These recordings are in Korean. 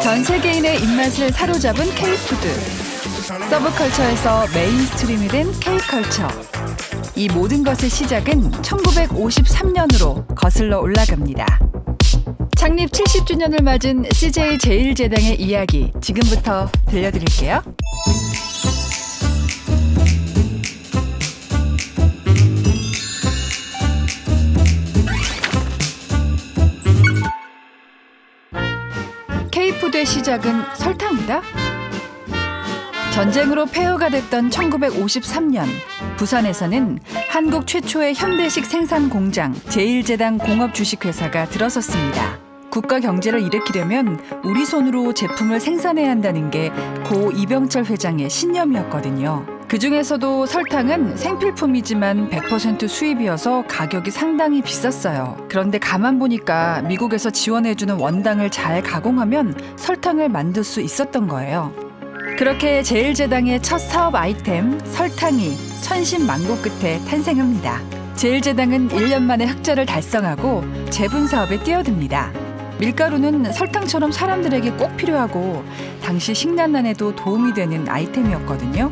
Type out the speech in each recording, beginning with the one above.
전 세계인의 입맛을 사로잡은 K푸드. 서브컬처에서 메인스트림이 된 K컬처. 이 모든 것의 시작은 1953년으로 거슬러 올라갑니다. 창립 70주년을 맞은 CJ 제일제당의 이야기 지금부터 들려드릴게요. K푸드의 시작은 설탕이다? 전쟁으로 폐허가 됐던 1953년 부산에서는 한국 최초의 현대식 생산 공장 제일제당 공업주식회사가 들어섰습니다. 국가 경제를 일으키려면 우리 손으로 제품을 생산해야 한다는 게 고 이병철 회장의 신념이었거든요. 그중에서도 설탕은 생필품이지만 100% 수입이어서 가격이 상당히 비쌌어요. 그런데 가만 보니까 미국에서 지원해주는 원당을 잘 가공하면 설탕을 만들 수 있었던 거예요. 그렇게 제일제당의 첫 사업 아이템 설탕이 천신만고 끝에 탄생합니다. 제일제당은 1년 만에 흑자를 달성하고 재분 사업에 뛰어듭니다. 밀가루는 설탕처럼 사람들에게 꼭 필요하고 당시 식량난에도 도움이 되는 아이템이었거든요.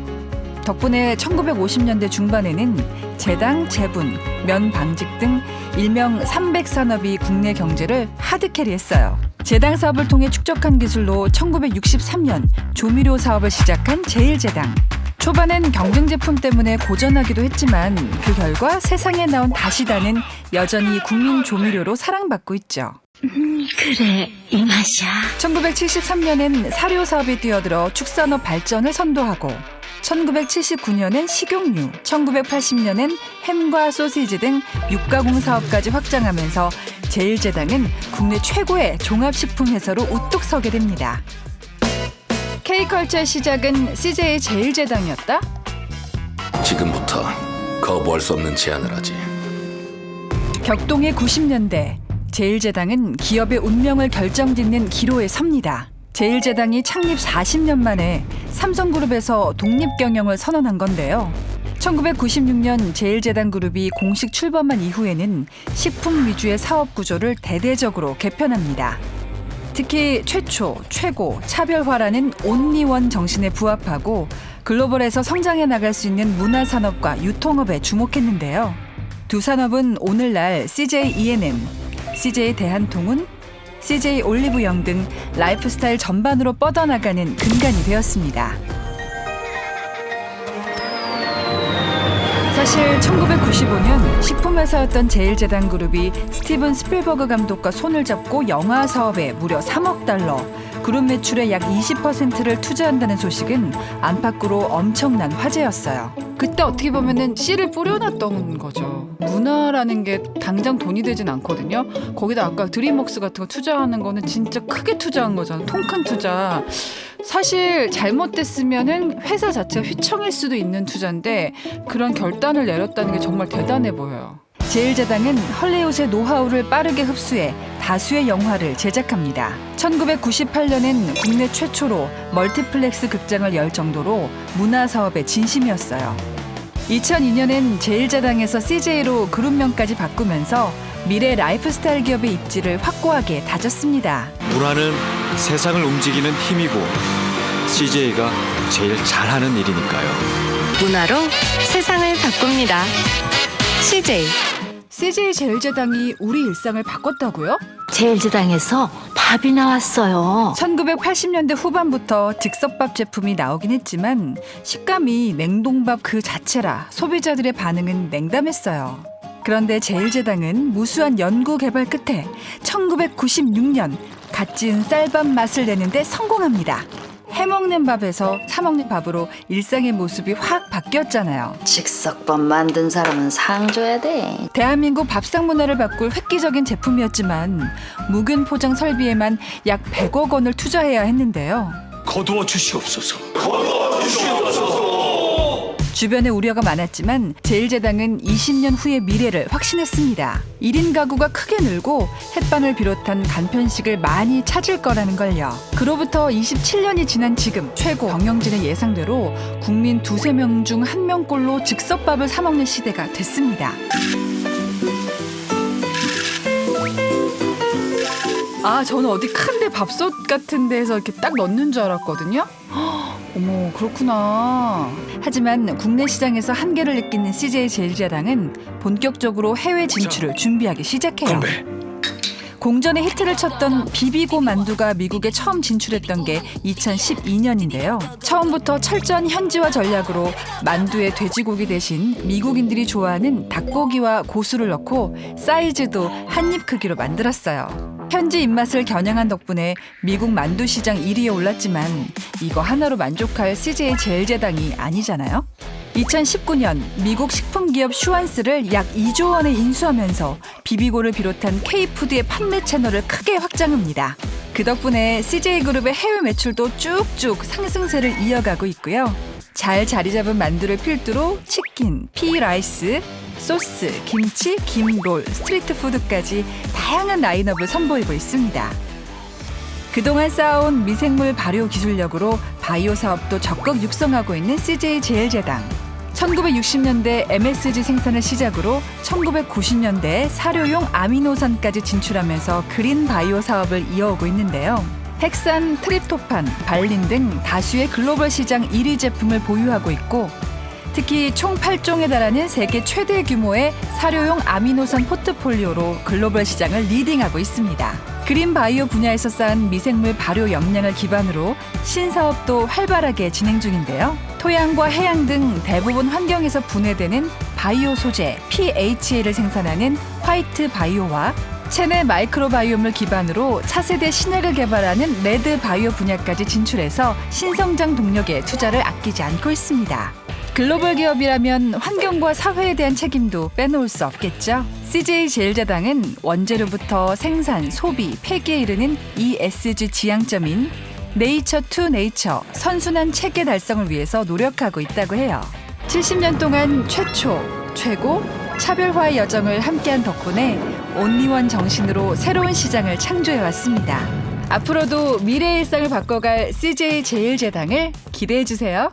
덕분에 1950년대 중반에는 제당, 재분, 면 방직 등 일명 300산업이 국내 경제를 하드캐리했어요. 제당 사업을 통해 축적한 기술로 1963년 조미료 사업을 시작한 제일제당. 초반엔 경쟁 제품 때문에 고전하기도 했지만 그 결과 세상에 나온 다시다는 여전히 국민 조미료로 사랑받고 있죠. 그래, 이 맛이야. 1973년엔 사료 사업에 뛰어들어 축산업 발전을 선도하고 1979년엔 식용유, 1980년엔 햄과 소시지 등 육가공 사업까지 확장하면서 제일제당은 국내 최고의 종합식품 회사로 우뚝 서게 됩니다. K컬처의 시작은 CJ 제일제당이었다? 지금부터 거부할 수 없는 제안을 하지. 격동의 90년대 제일제당은 기업의 운명을 결정짓는 기로에 섭니다. 제일제당이 창립 40년 만에 삼성그룹에서 독립경영을 선언한 건데요. 1996년 제일제당 그룹이 공식 출범한 이후에는 식품 위주의 사업 구조를 대대적으로 개편합니다. 특히 최초, 최고, 차별화라는 온리원 정신에 부합하고 글로벌에서 성장해 나갈 수 있는 문화산업과 유통업에 주목했는데요. 두 산업은 오늘날 CJ E&M, CJ 대한통운, CJ 올리브영 등 라이프스타일 전반으로 뻗어나가는 근간이 되었습니다. 사실 1995년 식품회사였던 제일제당 그룹이 스티븐 스필버그 감독과 손을 잡고 영화 사업에 무려 3억 달러, 그룹 매출의 약 20%를 투자한다는 소식은 안팎으로 엄청난 화제였어요. 그때 어떻게 보면은 씨를 뿌려놨던 거죠. 문화라는 게 당장 돈이 되진 않거든요. 거기다 아까 드림웍스 같은 거 투자하는 거는 진짜 크게 투자한 거잖아요. 통 큰 투자. 사실 잘못됐으면은 회사 자체가 휘청일 수도 있는 투자인데 그런 결단을 내렸다는 게 정말 대단해 보여요. 제일제당은 헐리우드의 노하우를 빠르게 흡수해 다수의 영화를 제작합니다. 1998년엔 국내 최초로 멀티플렉스 극장을 열 정도로 문화사업의 진심이었어요. 2002년엔 제일제당에서 CJ로 그룹명까지 바꾸면서 미래 라이프스타일 기업의 입지를 확고하게 다졌습니다. 문화는 세상을 움직이는 힘이고 CJ가 제일 잘하는 일이니까요. 문화로 세상을 바꿉니다. CJ. CJ 제일제당이 우리 일상을 바꿨다고요? 제일제당에서 밥이 나왔어요. 1980년대 후반부터 즉석밥 제품이 나오긴 했지만 식감이 냉동밥 그 자체라 소비자들의 반응은 냉담했어요. 그런데 제일제당은 무수한 연구 개발 끝에 1996년 갓 지은 쌀밥 맛을 내는데 성공합니다. 해먹는 밥에서 사먹는 밥으로 일상의 모습이 확 바뀌었잖아요. 즉석밥 만든 사람은 상 줘야 돼. 대한민국 밥상 문화를 바꿀 획기적인 제품이었지만 묵은 포장 설비에만 약 100억 원을 투자해야 했는데요. 거두어 주시옵소서. 주변에 우려가 많았지만 제일제당은 20년 후의 미래를 확신했습니다. 1인 가구가 크게 늘고 햇반을 비롯한 간편식을 많이 찾을 거라는 걸요. 그로부터 27년이 지난 지금 최고 경영진의 예상대로 국민 2~3명 중 1명꼴로 즉석밥을 사 먹는 시대가 됐습니다. 아, 저는 어디 큰데 밥솥 같은 데서 이렇게 딱 넣는 줄 알았거든요. 어머, 그렇구나. 하지만 국내 시장에서 한계를 느끼는 CJ 제일제당은 본격적으로 해외 진출을 준비하기 시작해요. 건배. 공전의 히트를 쳤던 비비고 만두가 미국에 처음 진출했던 게 2012년인데요. 처음부터 철저한 현지화 전략으로 만두에 돼지고기 대신 미국인들이 좋아하는 닭고기와 고수를 넣고 사이즈도 한입 크기로 만들었어요. 현지 입맛을 겨냥한 덕분에 미국 만두 시장 1위에 올랐지만 이거 하나로 만족할 CJ 제일제당이 아니잖아요. 2019년 미국 식품기업 슈완스를 약 2조 원에 인수하면서 비비고를 비롯한 K푸드의 판매 채널을 크게 확장합니다. 그 덕분에 CJ그룹의 해외 매출도 쭉쭉 상승세를 이어가고 있고요. 잘 자리 잡은 만두를 필두로 치킨, 피라이스, 소스, 김치, 김롤, 스트리트푸드까지 다양한 라인업을 선보이고 있습니다. 그동안 쌓아온 미생물 발효 기술력으로 바이오 사업도 적극 육성하고 있는 CJ 제일제당. 1960년대 MSG 생산을 시작으로 1990년대 사료용 아미노산까지 진출하면서 그린 바이오 사업을 이어오고 있는데요. 핵산, 트립토판, 발린 등 다수의 글로벌 시장 1위 제품을 보유하고 있고 특히 총 8종에 달하는 세계 최대 규모의 사료용 아미노산 포트폴리오로 글로벌 시장을 리딩하고 있습니다. 그린 바이오 분야에서 쌓은 미생물 발효 역량을 기반으로 신사업도 활발하게 진행 중인데요. 토양과 해양 등 대부분 환경에서 분해되는 바이오 소재 PHA를 생산하는 화이트 바이오와 체내 마이크로바이옴을 기반으로 차세대 신약을 개발하는 레드 바이오 분야까지 진출해서 신성장 동력에 투자를 아끼지 않고 있습니다. 글로벌 기업이라면 환경과 사회에 대한 책임도 빼놓을 수 없겠죠. CJ 제일제당은 원재료부터 생산, 소비, 폐기에 이르는 ESG 지향점인 네이처 투 네이처 선순환 체계 달성을 위해서 노력하고 있다고 해요. 70년 동안 최초, 최고, 차별화의 여정을 함께한 덕분에 온리원 정신으로 새로운 시장을 창조해왔습니다. 앞으로도 미래의 일상을 바꿔갈 CJ 제일제당을 기대해주세요.